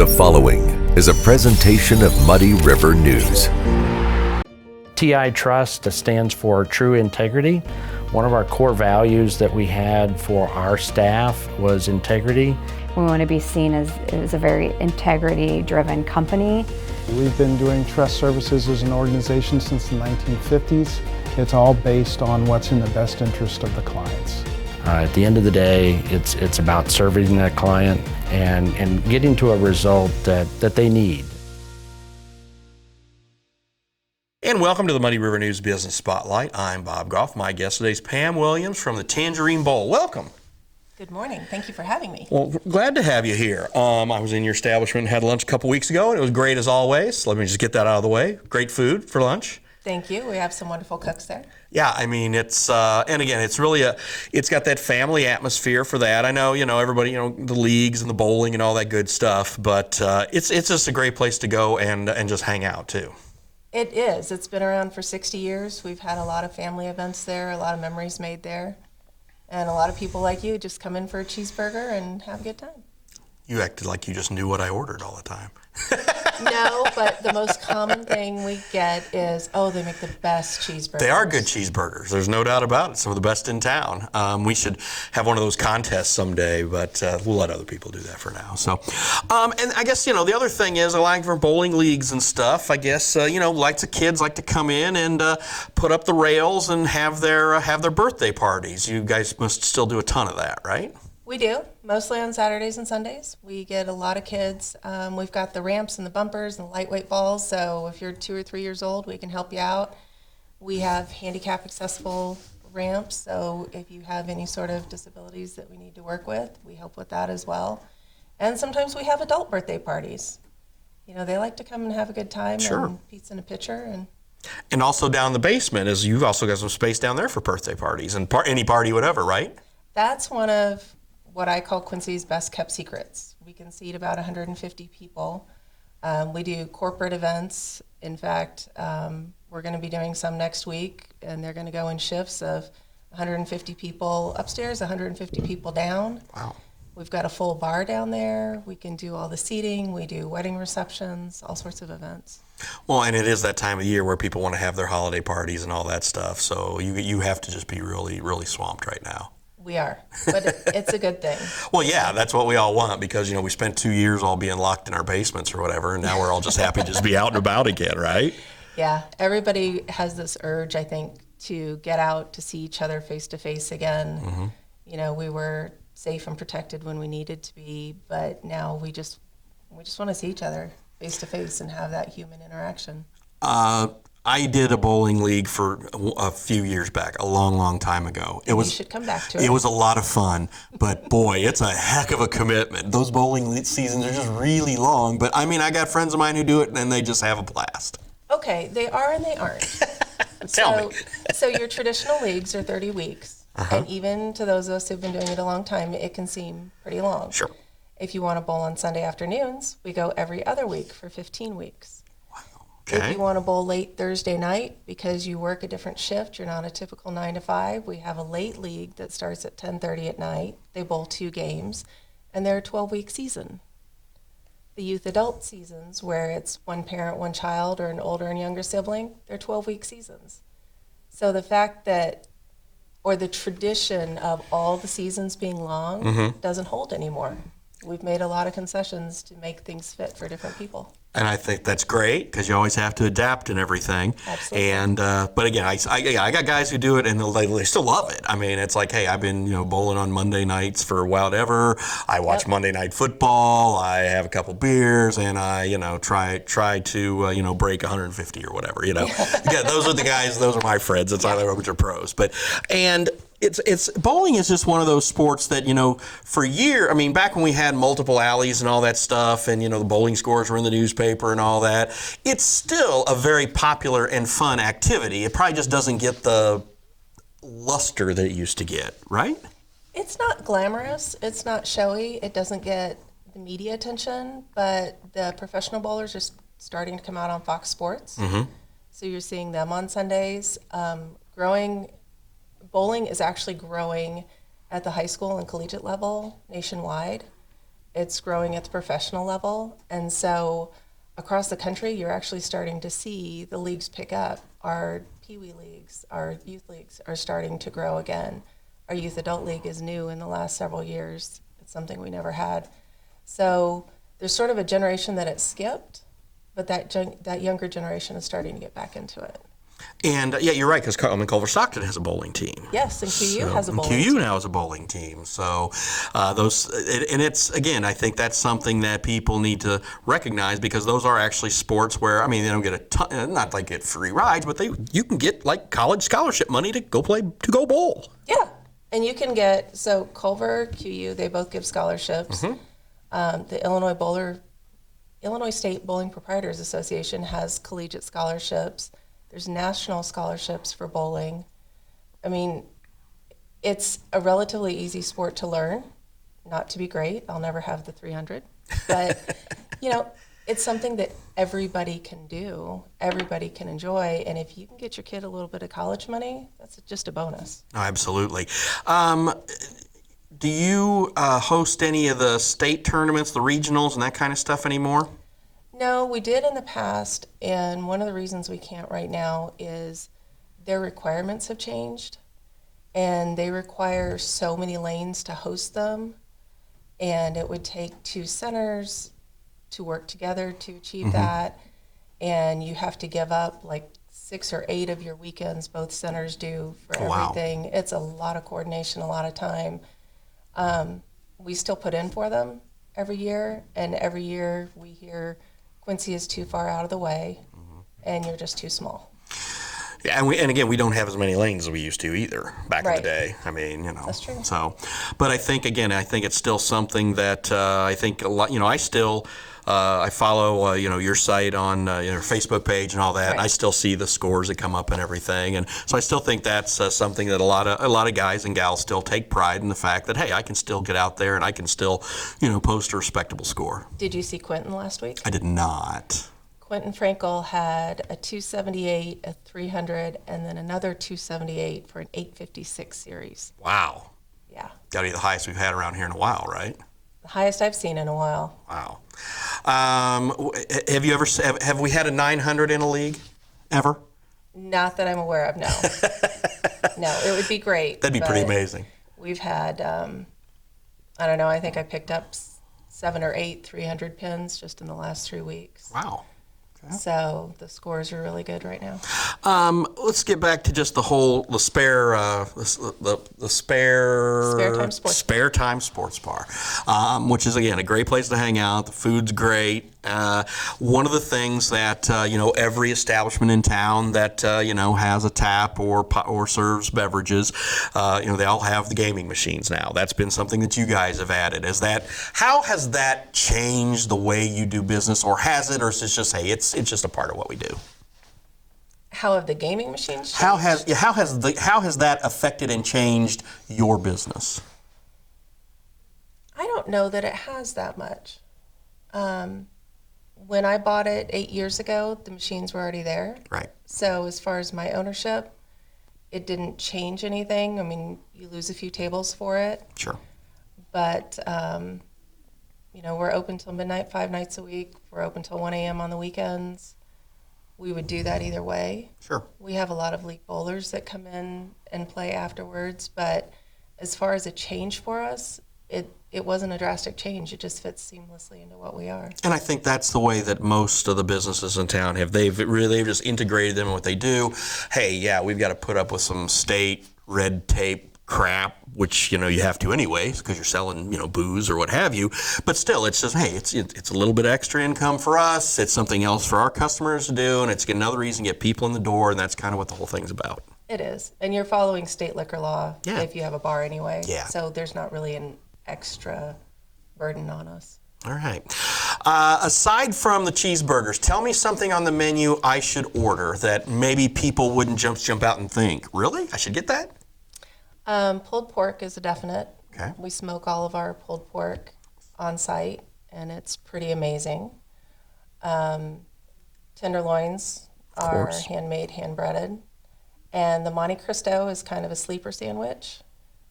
The following is a presentation of Muddy River News. TI Trust stands for True Integrity. One of our core values that we had for our staff was integrity. We want to be seen as a very integrity-driven company. We've been doing trust services as an organization since the 1950s. It's all based on what's in the best interest of the clients. At the end of the day, it's about serving that client and getting to a result that they need. And welcome to the Muddy River News Business Spotlight. I'm Bob Goff. My guest today is Pam Williams from the Tangerine Bowl. Welcome. Good morning. Thank you for having me. Well, glad to have you here. I was in your establishment, had lunch a couple weeks ago, and it was great as always. Let me just get that out of the way. Great food for lunch. Thank you. We have some wonderful cooks there. Yeah, I mean, it's, and again, it's really it's got that family atmosphere for that. I know, everybody, the leagues and the bowling and all that good stuff, but it's just a great place to go and just hang out too. It is. It's been around for 60 years. We've had a lot of family events there, a lot of memories made there, and a lot of people like you just come in for a cheeseburger and have a good time. You acted like you just knew what I ordered all the time. No, but the most common thing we get is, they make the best cheeseburgers. They are good cheeseburgers. There's no doubt about it. Some of the best in town. We should have one of those contests someday, but we'll let other people do that for now. So, and I guess, the other thing is, I like for bowling leagues and stuff, I guess, lots of kids like to come in and put up the rails and have their birthday parties. You guys must still do a ton of that, right? We do, mostly on Saturdays and Sundays. We get a lot of kids. We've got the ramps and the bumpers and the lightweight balls, so if you're 2 or 3 years old, we can help you out. We have handicap accessible ramps, so if you have any sort of disabilities that we need to work with, we help with that as well. And sometimes we have adult birthday parties. They like to come and have a good time. Sure. And pizza and a pitcher. And also down in the basement, you've also got some space down there for birthday parties and any party, whatever, right? That's one of what I call Quincy's best kept secrets. We can seat about 150 people. We do corporate events. In fact, we're going to be doing some next week, and they're going to go in shifts of 150 people upstairs, 150 people down. Wow. We've got a full bar down there. We can do all the seating. We do wedding receptions, all sorts of events. Well, and it is that time of year where people want to have their holiday parties and all that stuff, so you have to just be really, really swamped right now. We are, but it's a good thing. Well, yeah, that's what we all want because, we spent 2 years all being locked in our basements or whatever, and now we're all just happy to just be out and about again, right? Yeah, everybody has this urge, I think, to get out to see each other face to face again. Mm-hmm. We were safe and protected when we needed to be, but now we just want to see each other face to face and have that human interaction. I did a bowling league for a few years back, a long, long time ago. You should come back to it. It was a lot of fun, but boy, it's a heck of a commitment. Those bowling seasons are just really long, but I got friends of mine who do it and they just have a blast. Okay, they are and they aren't. Tell me. So your traditional leagues are 30 weeks, and even to those of us who've been doing it a long time, it can seem pretty long. Sure. If you want to bowl on Sunday afternoons, we go every other week for 15 weeks. Okay. If you want to bowl late Thursday night because you work a different shift, you're not a typical 9 to 5, we have a late league that starts at 10:30 at night. They bowl 2 games, and they're a 12-week season. The youth adult seasons, where it's one parent, one child, or an older and younger sibling, they're 12-week seasons. So the fact that, or the tradition of all the seasons being long doesn't hold anymore. We've made a lot of concessions to make things fit for different people. And I think that's great because you always have to adapt and everything. Absolutely. And but again, I got guys who do it and they still love it. It's like, hey, I've been bowling on Monday nights for whatever. I watch Monday Night Football. I have a couple beers and I try to break 150 or whatever. Yeah, those are the guys. Those are my friends. It's either which are pros. It's bowling is just one of those sports that, for years, back when we had multiple alleys and all that stuff and, the bowling scores were in the newspaper and all that, it's still a very popular and fun activity. It probably just doesn't get the luster that it used to get, right? It's not glamorous. It's not showy. It doesn't get the media attention, but the professional bowlers are starting to come out on Fox Sports. Mm-hmm. So you're seeing them on Sundays. Bowling is actually growing at the high school and collegiate level nationwide. It's growing at the professional level. And so across the country, you're actually starting to see the leagues pick up. Our Pee Wee leagues, our youth leagues are starting to grow again. Our youth adult league is new in the last several years. It's something we never had. So there's sort of a generation that it skipped, but that younger generation is starting to get back into it. And yeah, you're right, because Culver Stockton has a bowling team. Yes, and QU has a bowling QU team. now has a bowling team. So and it's, again, I think that's something that people need to recognize, because those are actually sports where, I mean, they don't get a ton, not like get free rides, but you can get like college scholarship money to go bowl. Yeah, and you can get, so Culver, QU, they both give scholarships. The Illinois State Bowling Proprietors Association has collegiate scholarships. There's national scholarships for bowling. I mean, it's a relatively easy sport to learn, not to be great. I'll never have the 300. But, it's something that everybody can do, everybody can enjoy. And if you can get your kid a little bit of college money, that's just a bonus. Oh, absolutely. Do you host any of the state tournaments, the regionals, and that kind of stuff anymore? No, we did in the past, and one of the reasons we can't right now is their requirements have changed, and they require so many lanes to host them, and it would take 2 centers to work together to achieve that, and you have to give up like 6 or 8 of your weekends, both centers do, for everything. Wow. It's a lot of coordination, a lot of time. We still put in for them every year, and every year we hear Quincy is too far out of the way, and you're just too small. Yeah, and again, we don't have as many lanes as we used to either back in the day. I mean, That's true. So, but I think it's still something that I think a lot. I still I follow your site on your Facebook page and all that. Right. And I still see the scores that come up and everything, and so I still think that's something that a lot of guys and gals still take pride in, the fact that, hey, I can still get out there and I can still post a respectable score. Did you see Quentin last week? I did not. Quentin Frankel had a 278, a 300, and then another 278 for an 856 series. Wow. Yeah. Got to be the highest we've had around here in a while, right? The highest I've seen in a while. Wow. Have we had a 900 in a league ever? Not that I'm aware of, no. No, it would be great. That'd be pretty amazing. We've had, I don't know, I think I picked up 7 or 8 300 pins just in the last 3 weeks. Wow. Okay. So the scores are really good right now. Let's get back to just the spare time sports bar, which is, again, a great place to hang out. The food's great. One of the things that every establishment in town that has a tap or serves beverages, they all have the gaming machines now. That's been something that you guys have added. How has that changed the way you do business, or has it, or is it just, hey, it's just a part of what we do? How have the gaming machines changed? How has that affected and changed your business? I don't know that it has that much. When I bought it 8 years ago, the machines were already there. Right. So as far as my ownership, it didn't change anything. I mean, you lose a few tables for it. Sure. But, we're open till midnight 5 nights a week. We're open till 1 a.m. on the weekends. We would do that either way. Sure. We have a lot of league bowlers that come in and play afterwards. But as far as a change for us, it wasn't a drastic change. It just fits seamlessly into what we are. And I think that's the way that most of the businesses in town have. They've just integrated them in what they do. Hey, yeah, we've got to put up with some state red tape crap, which you have to anyways, because you're selling booze or what have you. But still, it's just, hey, it's a little bit extra income for us. It's something else for our customers to do, and it's another reason to get people in the door. And that's kind of what the whole thing's about. It is, and you're following state liquor law if you have a bar anyway. Yeah. So there's not really an extra burden on us. All right. Aside from the cheeseburgers, tell me something on the menu I should order that maybe people wouldn't jump out and think, really? I should get that? Pulled pork is a definite. Okay. We smoke all of our pulled pork on site, and it's pretty amazing. Tenderloins are handmade, hand-breaded. And the Monte Cristo is kind of a sleeper sandwich.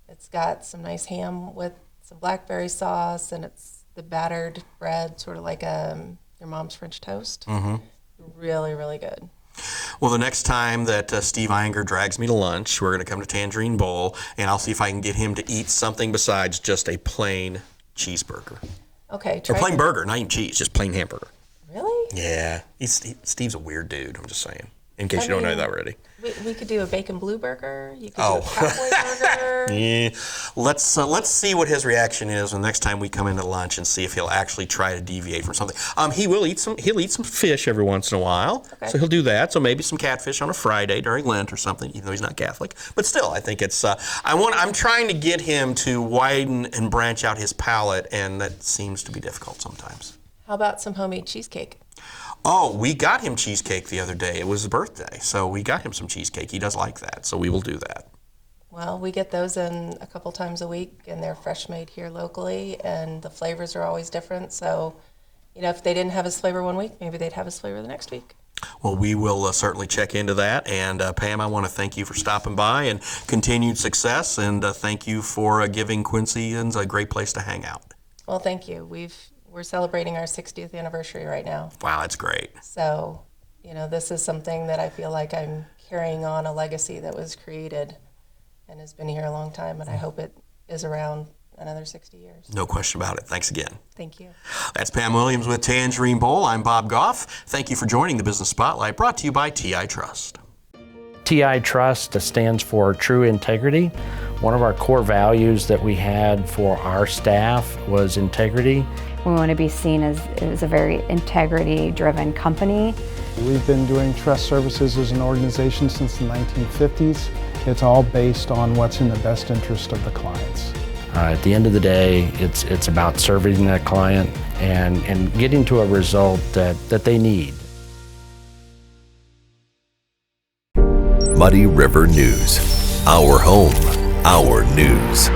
It's got some nice ham with some blackberry sauce, and it's the battered bread, sort of like your mom's French toast. Mm-hmm. Really, really good. Well, the next time that Steve Inger drags me to lunch, we're going to come to Tangerine Bowl, and I'll see if I can get him to eat something besides just a plain cheeseburger. Okay. Or plain burger, not even cheese, just plain hamburger. Really? Yeah. Steve's a weird dude, I'm just saying, in case you don't know that already. We could do a bacon blue burger. You could do a cowboy burger. Yeah. Let's see what his reaction is the next time we come into lunch and see if he'll actually try to deviate from something. He'll eat some fish every once in a while. Okay. So he'll do that. So maybe some catfish on a Friday during Lent or something, even though he's not Catholic. But still, I think it's I'm trying to get him to widen and branch out his palate, and that seems to be difficult sometimes. How about some homemade cheesecake? Oh, we got him cheesecake the other day. It was his birthday, so we got him some cheesecake. He does like that, so we will do that. Well, we get those in a couple times a week, and they're fresh made here locally, and the flavors are always different. So, if they didn't have his flavor one week, maybe they'd have his flavor the next week. Well, we will certainly check into that. And Pam, I want to thank you for stopping by and continued success, and thank you for giving Quincyans a great place to hang out. Well, thank you. We're celebrating our 60th anniversary right now. Wow, that's great. So, this is something that I feel like I'm carrying on a legacy that was created and has been here a long time, and I hope it is around another 60 years. No question about it. Thanks again. Thank you. That's Pam Williams with Tangerine Bowl. I'm Bob Goff. Thank you for joining the Business Spotlight, brought to you by TI Trust. TI Trust stands for True Integrity. One of our core values that we had for our staff was integrity. We want to be seen as a very integrity-driven company. We've been doing trust services as an organization since the 1950s. It's all based on what's in the best interest of the clients. At the end of the day, it's about serving that client and getting to a result that they need. Muddy River News. Our home, our news.